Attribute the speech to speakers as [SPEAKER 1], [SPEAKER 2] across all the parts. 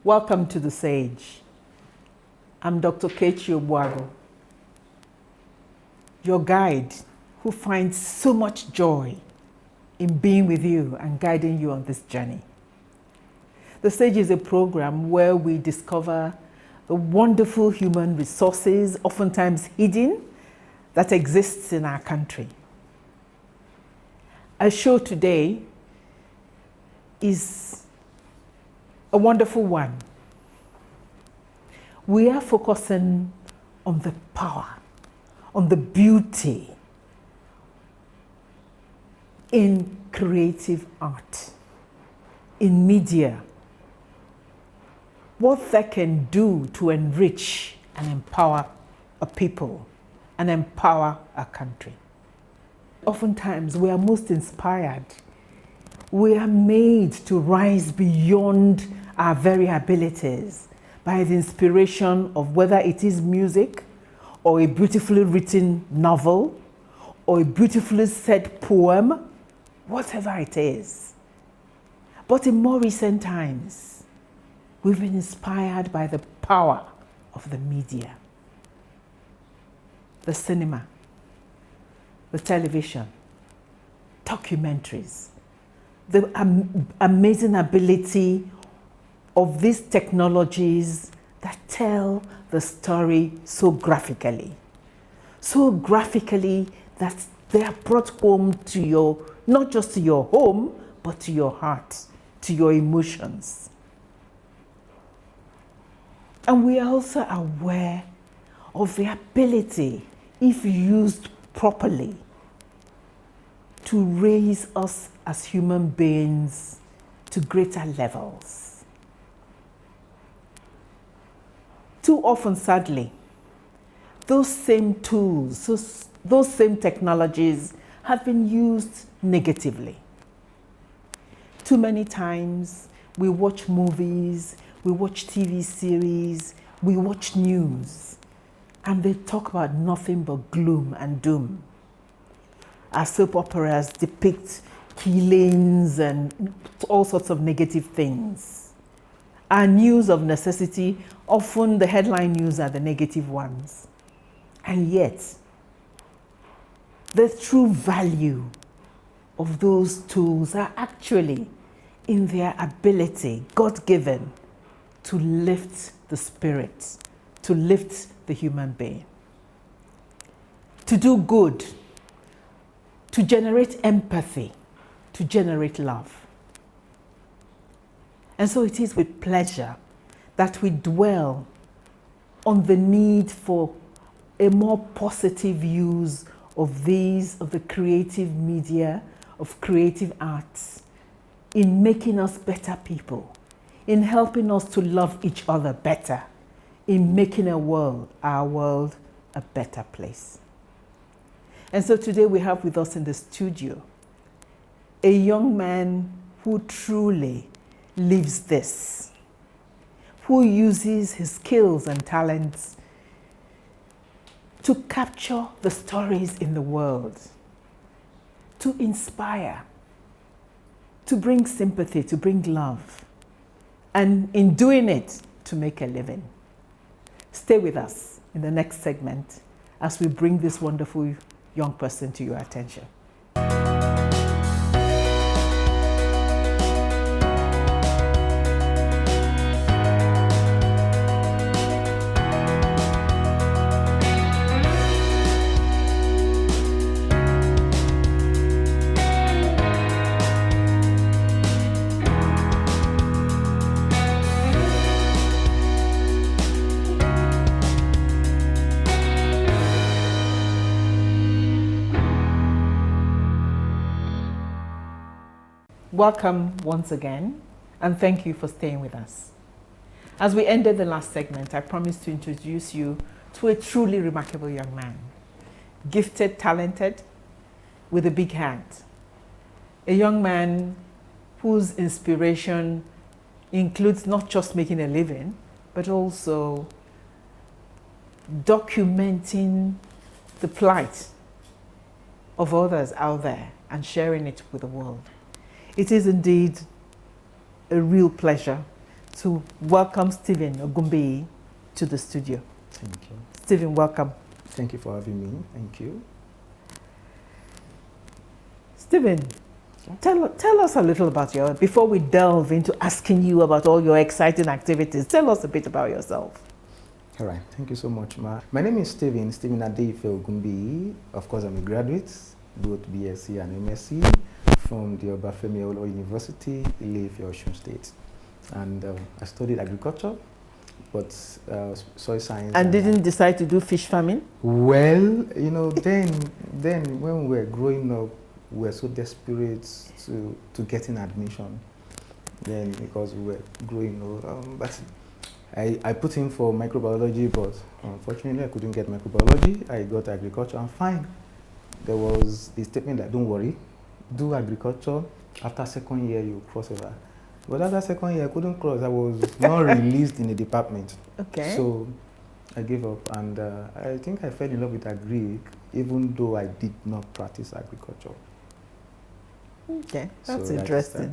[SPEAKER 1] Welcome to The Sage. I'm Dr. Kechi Obuago, your guide who finds so much joy in being with you and guiding you on this journey. The Sage is a program where we discover the wonderful human resources, oftentimes hidden, that exists in our country. Our show today is a wonderful one. We are focusing on the power, on the beauty in creative art, in media, what that can do to enrich and empower a people and empower a country. Oftentimes, we are most inspired. We are made to rise beyond our very abilities by the inspiration of whether it is music or a beautifully written novel or a beautifully said poem, whatever it is. But in more recent times, we've been inspired by the power of the media, the cinema, the television, documentaries, the amazing ability of these technologies that tell the story so graphically that they are brought home to your, not just to your home, but to your heart, to your emotions. And we are also aware of the ability, if used properly, to raise us as human beings to greater levels. Too often, sadly, those same tools, those same technologies have been used negatively. Too many times we watch movies, we watch TV series, we watch news, and they talk about nothing but gloom and doom. Our soap operas depict killings and all sorts of negative things. Our news of necessity, often the headline news are the negative ones. And yet, the true value of those tools are actually in their ability, God-given, to lift the spirit, to lift the human being, to do good, to generate empathy, to generate love. And so it is with pleasure that we dwell on the need for a more positive use of the creative media, of creative arts, in making us better people, in helping us to love each other better, in making our world, a better place. And so today we have with us in the studio a young man who truly lives this, who uses his skills and talents to capture the stories in the world, to inspire, to bring sympathy, to bring love, and in doing it, to make a living. Stay with us in the next segment as we bring this wonderful young person to your attention. Welcome once again, and thank you for staying with us. As we ended the last segment, I promised to introduce you to a truly remarkable young man, gifted, talented, with a big heart. A young man whose inspiration includes not just making a living, but also documenting the plight of others out there and sharing it with the world. It is indeed a real pleasure to welcome Stephen Ogunbiyi to the studio.
[SPEAKER 2] Thank you.
[SPEAKER 1] Stephen, welcome.
[SPEAKER 2] Thank you for having me. Thank you.
[SPEAKER 1] Stephen, tell us a little about before we delve into asking you about all your exciting activities, tell us a bit about yourself.
[SPEAKER 2] All right. Thank you so much, Ma. My name is Stephen Adeife Ogunbiyi. Of course, I'm a graduate, both BSc and MSc from the Obafemi Awolowo University, Ile-Ife, Osun State. And I studied agriculture, but soil science.
[SPEAKER 1] And didn't decide to do fish farming?
[SPEAKER 2] Well, you know, then when we were growing up, we were so desperate to getting admission. Then because we were growing old, but I put in for microbiology, but unfortunately I couldn't get microbiology. I got agriculture, and fine. There was the statement that don't worry, do agriculture. After second year, you cross over. But after second year, I couldn't cross. I was not released in the department.
[SPEAKER 1] Okay.
[SPEAKER 2] So I gave up, and I think I fell in love with agric, even though I did not practice agriculture.
[SPEAKER 1] Okay, that's
[SPEAKER 2] so
[SPEAKER 1] interesting.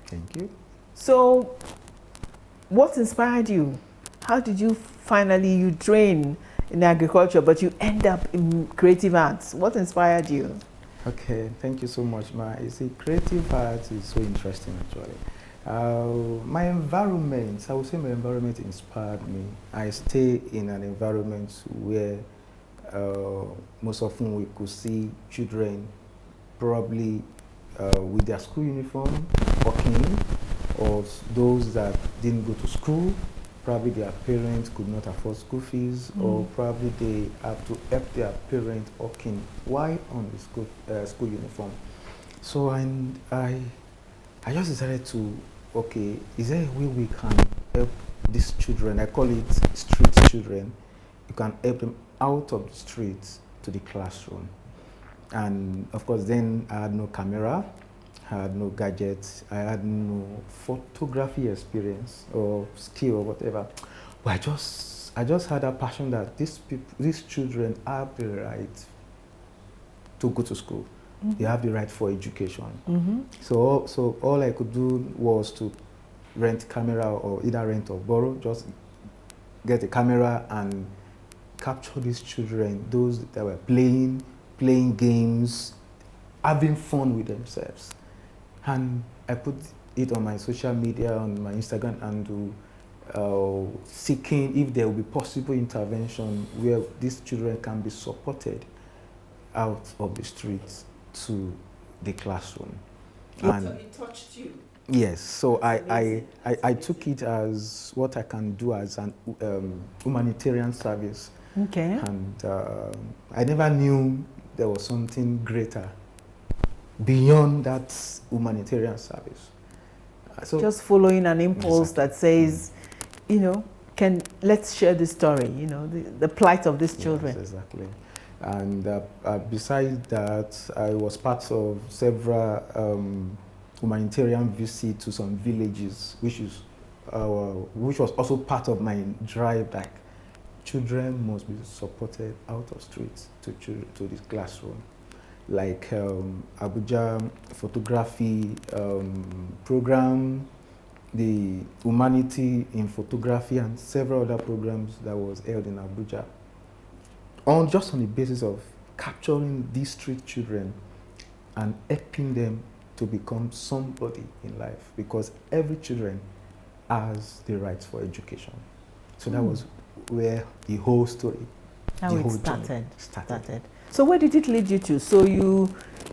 [SPEAKER 2] Thank you.
[SPEAKER 1] So, what inspired you? How did you finally train in agriculture, but you end up in creative arts? What inspired you?
[SPEAKER 2] Okay, thank you so much, Ma. You see, creative arts is so interesting, actually. My environment, I would say my environment inspired me. I stay in an environment where most often we could see children probably with their school uniform, working, or those that didn't go to school, probably their parents could not afford school fees, or probably they have to help their parents working while on the school uniform. So I just decided to, okay, is there a way we can help these children? I call it street children. You can help them out of the streets to the classroom. And of course, then I had no camera, I had no gadgets, I had no photography experience or skill or whatever. But I just had a passion that these children have the right to go to school. They have the right for education. So all I could do was to rent camera, or either rent or borrow, just get a camera and capture these children, those that were playing games, having fun with themselves. And I put it on my social media, on my Instagram, and seeking if there will be possible intervention where these children can be supported out of the streets to the classroom. And
[SPEAKER 1] so it touched you?
[SPEAKER 2] Yes, so I took it as what I can do as an humanitarian service.
[SPEAKER 1] Okay.
[SPEAKER 2] And I never knew there was something greater beyond that humanitarian service. So
[SPEAKER 1] just following an impulse that says, let's share this story, the plight of these children.
[SPEAKER 2] Yes, exactly. And besides that, I was part of several humanitarian visits to some villages, which was also part of my drive, like children must be supported out of streets to this classroom. Like Abuja photography program, the Humanity in Photography, and several other programs that was held in Abuja. Just on the basis of capturing these street children and helping them to become somebody in life, because every children has the rights for education. So that was where the whole story, started.
[SPEAKER 1] So where did it lead you to? So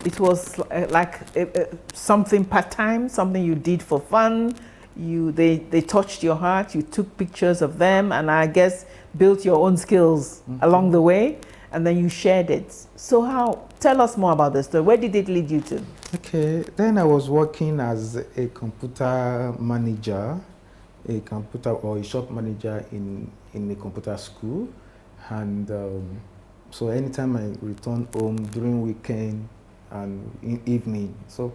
[SPEAKER 1] it was like something part-time, something you did for fun. They touched your heart. You took pictures of them, and I guess built your own skills along the way, and then you shared it. So tell us more about this story. Where did it lead you to?
[SPEAKER 2] Okay, then I was working as a computer manager, a shop manager in a computer school, and so anytime I return home during weekend and evening, so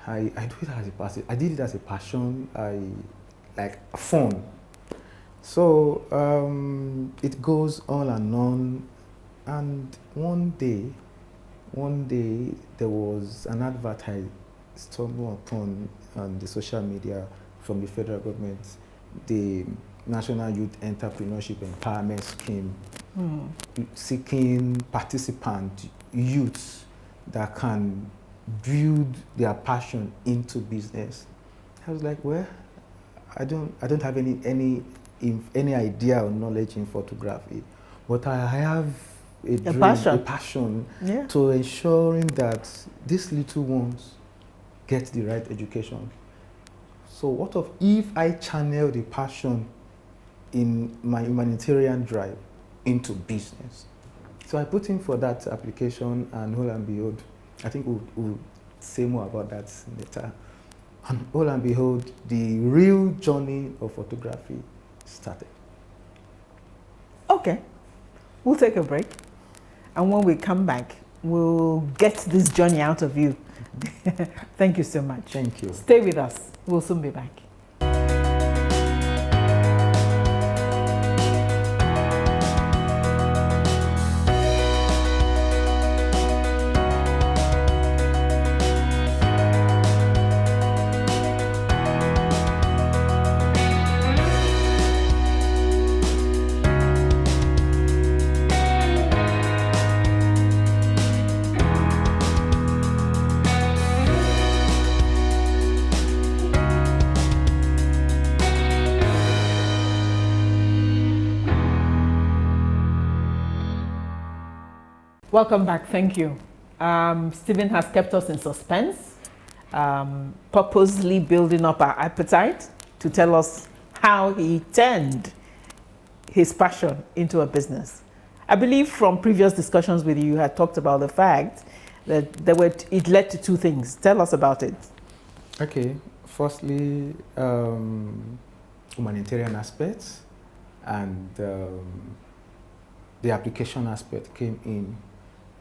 [SPEAKER 2] I do it as a passion. I did it as a passion. Like fun. So it goes on and on, and one day there was an advert I stumbled upon on the social media from the federal government, the National Youth Entrepreneurship Empowerment Scheme, seeking participant youths that can build their passion into business. I was like, well, I don't have any idea or knowledge in photography, but I have a dream, a passion to ensuring that these little ones get the right education. So what if I channel the passion in my humanitarian drive into business? So I put in for that application, and lo and behold, I think we'll say more about that later. And lo and behold, the real journey of photography started.
[SPEAKER 1] Okay, we'll take a break. And when we come back, we'll get this journey out of you. Thank you so much.
[SPEAKER 2] Thank you.
[SPEAKER 1] Stay with us. We'll soon be back. Welcome back. Thank you. Stephen has kept us in suspense, purposely building up our appetite to tell us how he turned his passion into a business. I believe from previous discussions with you, you had talked about the fact that it led to two things. Tell us about it.
[SPEAKER 2] Okay. Firstly, humanitarian aspects, and the application aspect came in.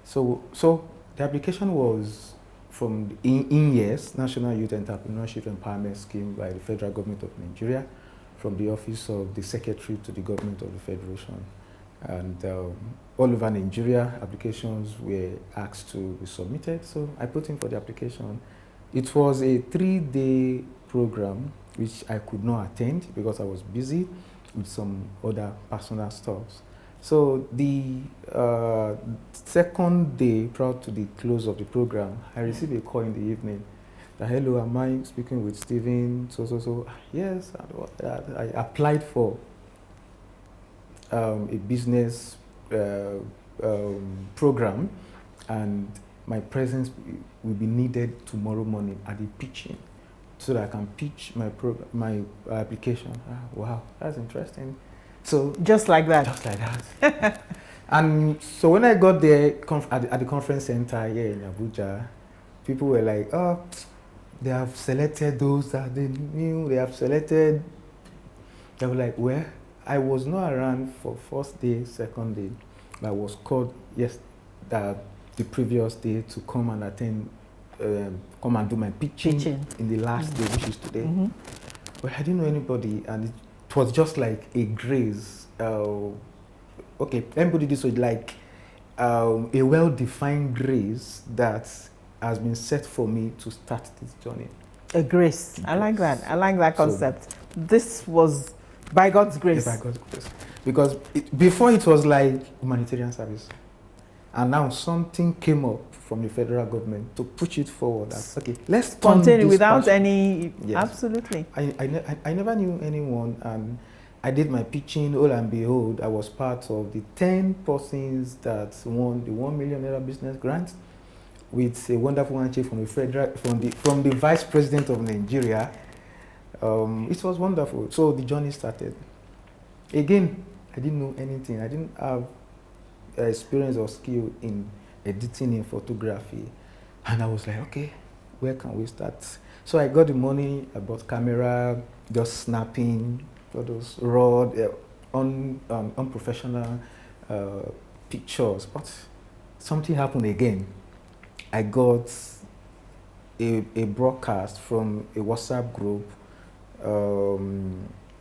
[SPEAKER 2] So the application was from the INYES, National Youth Entrepreneurship Empowerment Scheme, by the federal government of Nigeria, from the office of the secretary to the government of the federation. And all over Nigeria, applications were asked to be submitted. So I put in for the application. It was a 3-day program, which I could not attend because I was busy with some other personal stuff. So the second day, prior to the close of the program, I received a call in the evening. Hello, am I speaking with Stephen? So. Yes, I applied for a business program, and my presence will be needed tomorrow morning at the pitching, so that I can pitch my application. Wow, that's interesting. So
[SPEAKER 1] just like that.
[SPEAKER 2] Just like that. And so when I got there at the conference center here in Abuja, people were like, "Oh, they have selected those that they knew. They have selected." They were like, "Well, I was not around for first day, second day, but I was called the previous day to come and attend, come and do my pitching in the last day, which is today." But I didn't know anybody, and it was just like a grace. Okay, let me put it this way, like a well-defined grace that has been set for me to start this journey.
[SPEAKER 1] A grace. I like that. I like that concept. So, this was by God's grace.
[SPEAKER 2] By God's grace. Because before it was like humanitarian service. And now something came up from the federal government to push it forward. That's, okay, let's
[SPEAKER 1] continue without any. Yes. Absolutely.
[SPEAKER 2] I never knew anyone, and I did my pitching. Lo and behold, I was part of the 10 persons that won the $1 million business grant, with a wonderful handshake from the Vice President of Nigeria. It was wonderful. So the journey started. Again, I didn't know anything. I didn't have experience or skill in editing in photography, and I was like, okay, where can we start? So I got the money, I bought camera, just snapping all those raw, unprofessional pictures. But something happened again. I got a broadcast from a WhatsApp group.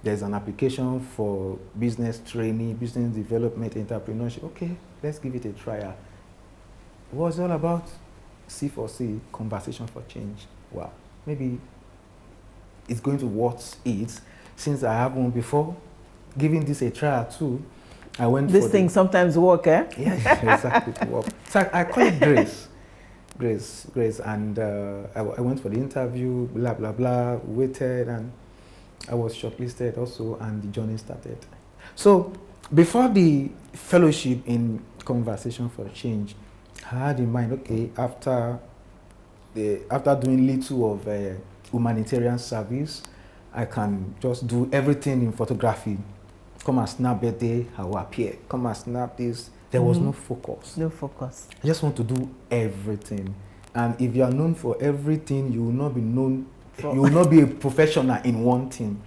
[SPEAKER 2] There's an application for business training, business development, entrepreneurship. Okay, let's give it a trial. What was it all about? C4C, conversation for change. Wow, maybe it's going to worth it. since I have one before, giving this a try too, I went
[SPEAKER 1] This
[SPEAKER 2] for
[SPEAKER 1] thing sometimes work, eh?
[SPEAKER 2] Yes, exactly. To work. So I call it grace, and I went for the interview, blah blah blah, waited, and I was shortlisted also, and the journey started. So before the fellowship in Conversation for Change, I had in mind, okay, after doing little of humanitarian service, I can just do everything in photography. Come and snap birthday, I will appear. Come and snap this. There was no focus.
[SPEAKER 1] No focus.
[SPEAKER 2] I just want to do everything. And if you are known for everything, you will not be known, you will not be a professional in one thing.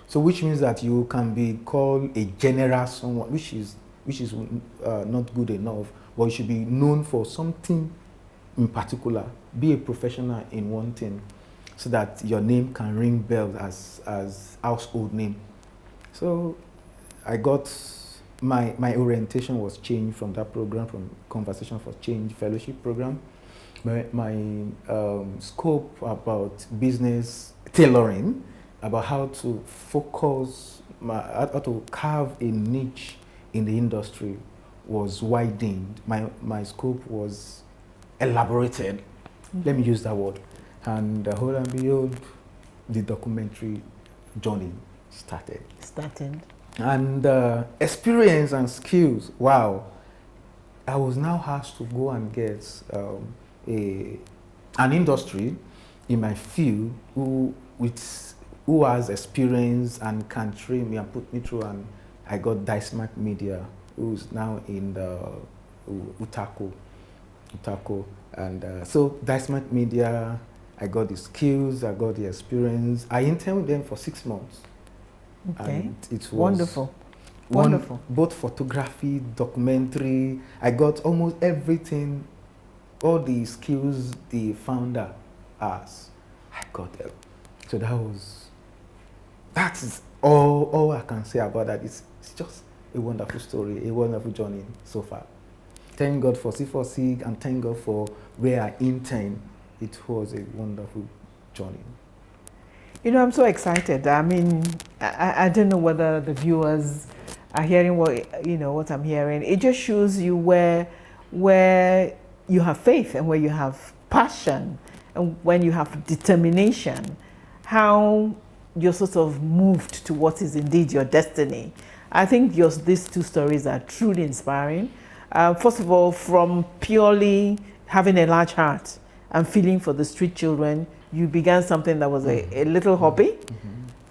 [SPEAKER 2] So which means that you can be called a general someone, which is not good enough, but you should be known for something in particular. Be a professional in one thing so that your name can ring bells as household name. So I got my orientation was changed from that program, from Conversation for Change fellowship program. My scope about business tailoring, about how to focus, how to carve a niche in the industry was widened. My scope was elaborated. Let me use that word. And whole and behold, the documentary journey started. And experience and skills, wow. I was now asked to go and get an industry in my field who has experience and can train me and put me through, and I got Adeife Media, who's now in the Utako. And so Adeife Media, I got the skills, I got the experience. I interned with them for 6 months.
[SPEAKER 1] Okay.
[SPEAKER 2] And it was
[SPEAKER 1] wonderful. Wonderful.
[SPEAKER 2] Both photography, documentary. I got almost everything, all the skills the founder has. I got them. So that is all I can say about that. It's just a wonderful story, a wonderful journey so far. Thank God for C4C and thank God for where I intend. It was a wonderful journey.
[SPEAKER 1] You know, I'm so excited. I mean, I don't know whether the viewers are hearing what I'm hearing. It just shows you where you have faith and where you have passion and when you have determination, how you're sort of moved to what is indeed your destiny. I think these two stories are truly inspiring. First of all, from purely having a large heart and feeling for the street children, you began something that was a little hobby,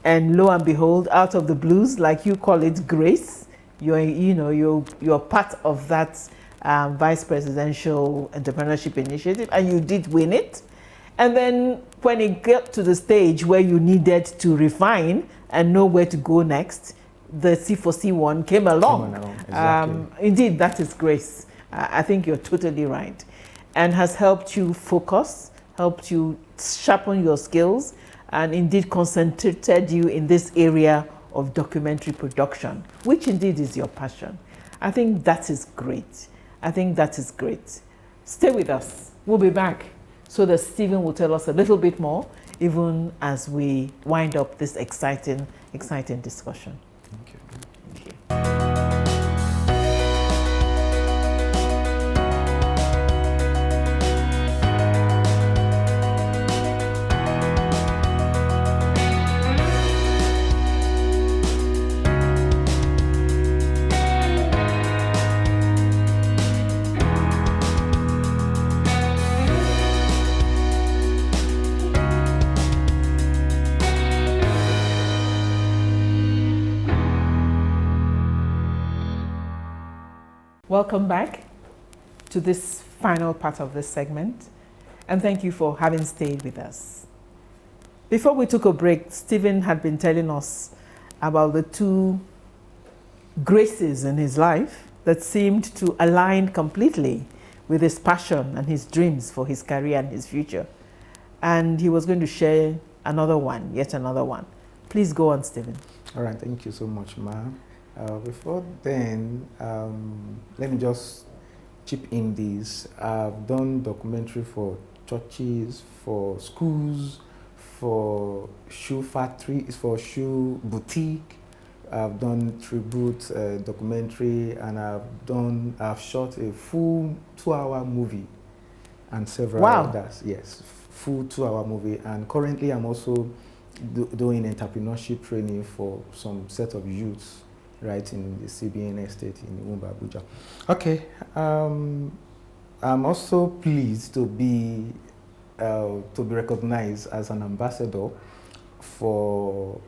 [SPEAKER 1] and lo and behold, out of the blues, like you call it, grace, you're part of that vice presidential entrepreneurship initiative, and you did win it. And then when it got to the stage where you needed to refine and know where to go next, the C4C one came along. Exactly. Indeed, that is grace. I think you're totally right, and has helped you focus, helped you sharpen your skills, and indeed concentrated you in this area of documentary production, which indeed is your passion. I think that is great. Stay with us. We'll be back so that Stephen will tell us a little bit more, even as we wind up this exciting discussion.
[SPEAKER 2] Thank you.
[SPEAKER 1] Welcome back to this final part of this segment, and thank you for having stayed with us. Before we took a break, Stephen had been telling us about the two graces in his life that seemed to align completely with his passion and his dreams for his career and his future. And he was going to share yet another one. Please go on, Stephen.
[SPEAKER 2] All right, thank you so much, Ma. Before then, let me just chip in this. I've done documentary for churches, for schools, for shoe factory, it's for shoe boutique. I've done tribute documentary, and I've shot a full 2-hour movie and several others. Yes, full 2-hour movie. And currently I'm also doing entrepreneurship training for some set of youths right in the CBN estate in Umba, Abuja. Okay, I'm also pleased to be recognized as an ambassador for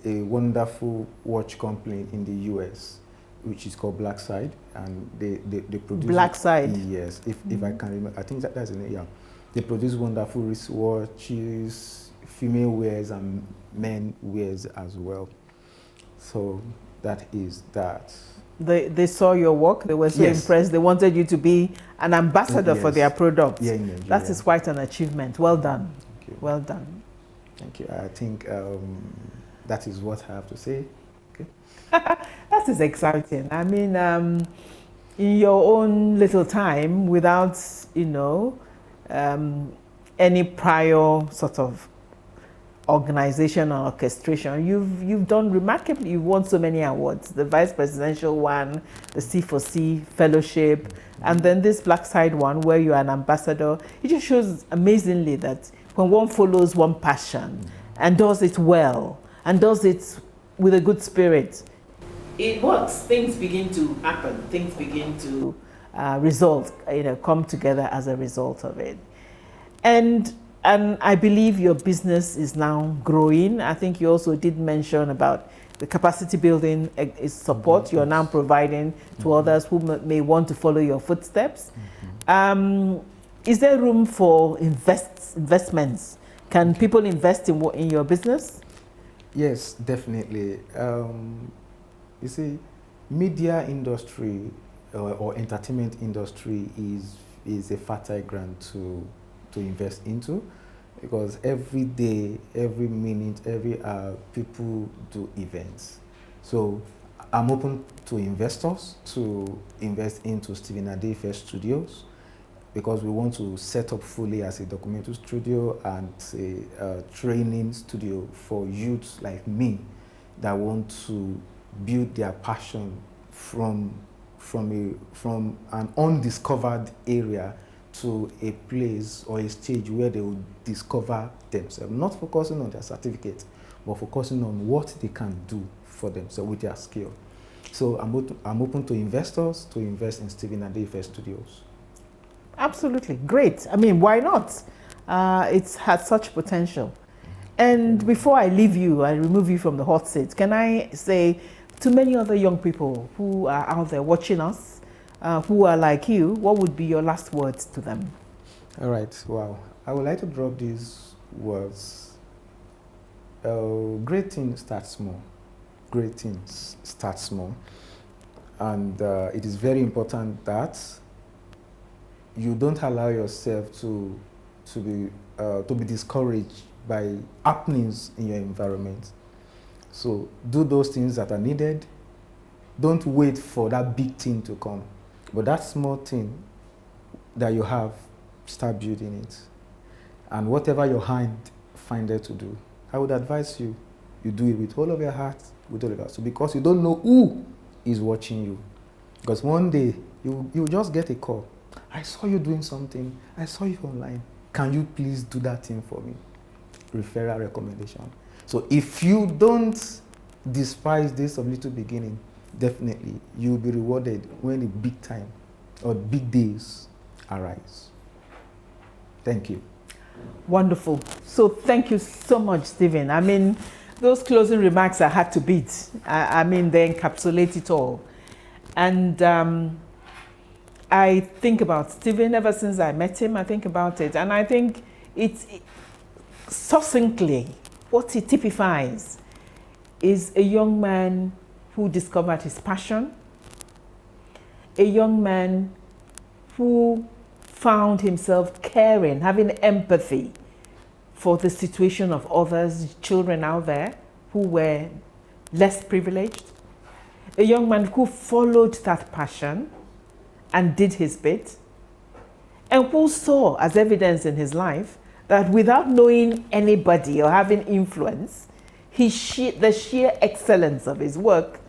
[SPEAKER 2] a wonderful watch company in the US, which is called Blackside, and they produce
[SPEAKER 1] Blackside.
[SPEAKER 2] Yes, if I can remember, I think that's the name. Yeah, they produce wonderful wristwatches, female wears and men wears as well. So that is that.
[SPEAKER 1] They saw your work. They were so impressed. They wanted you to be an ambassador for their product.
[SPEAKER 2] Yeah, in Nigeria.
[SPEAKER 1] That is quite an achievement. Well done.
[SPEAKER 2] Thank you.
[SPEAKER 1] Well done.
[SPEAKER 2] Thank you. I think that is what I have to say. Okay.
[SPEAKER 1] That is exciting. I mean, in your own little time, without, any prior sort of organization or orchestration, you've done remarkably. You've won so many awards: the vice presidential one, the C4C fellowship, and then this Blackside one where you're an ambassador. It just shows amazingly that when one follows one passion and does it well and does it with a good spirit, it works. Things begin to happen. Things begin to come together as a result of it. And I believe your business is now growing. I think you also did mention about the capacity building support you're now providing to others who may want to follow your footsteps. Is there room for investments? Can people invest in your business?
[SPEAKER 2] Yes, definitely. You see, media industry or entertainment industry is a fertile ground to invest into, because every day, every minute, every hour, people do events. So I'm open to investors to invest into Stephen Adeife Studios, because we want to set up fully as a documentary studio and a training studio for youths like me that want to build their passion from an undiscovered area to a place or a stage where they will discover themselves, not focusing on their certificate, but focusing on what they can do for themselves with their skill. So I'm open to investors to invest in Stephen Adeife Studios. Absolutely.
[SPEAKER 1] Great. I mean, why not? It's had such potential. And before I leave you, I remove you from the hot seat, can I say to many other young people who are out there watching us, who are like you, what would be your last words to them?
[SPEAKER 2] All right. Wow. I would like to drop these words. Great things start small. Great things start small. And it is very important that you don't allow yourself to be discouraged by happenings in your environment. So do those things that are needed. Don't wait for that big thing to come. But that small thing that you have, start building it. And whatever your hand finds to do, I would advise you do it with all of your heart, with all of your heart. So because you don't know who is watching you. Because one day, you just get a call. I saw you doing something. I saw you online. Can you please do that thing for me? Referral recommendation. So if you don't despise this of little beginning, definitely you'll be rewarded when the big time or big days arise. Thank you.
[SPEAKER 1] Wonderful. So thank you so much, Stephen. I mean, those closing remarks I had to beat. I mean, they encapsulate it all. And I think about Stephen ever since I met him. I think about it. And I think it's succinctly what he typifies is a young man who discovered his passion, a young man who found himself caring, having empathy for the situation of others, children out there who were less privileged, a young man who followed that passion and did his bit, and who saw, as evidence in his life, that without knowing anybody or having influence, the sheer excellence of his work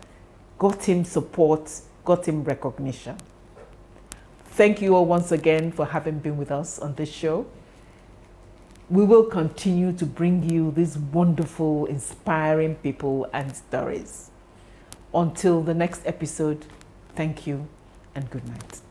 [SPEAKER 1] got him support, got him recognition. Thank you all once again for having been with us on this show. We will continue to bring you these wonderful, inspiring people and stories. Until the next episode, thank you and good night.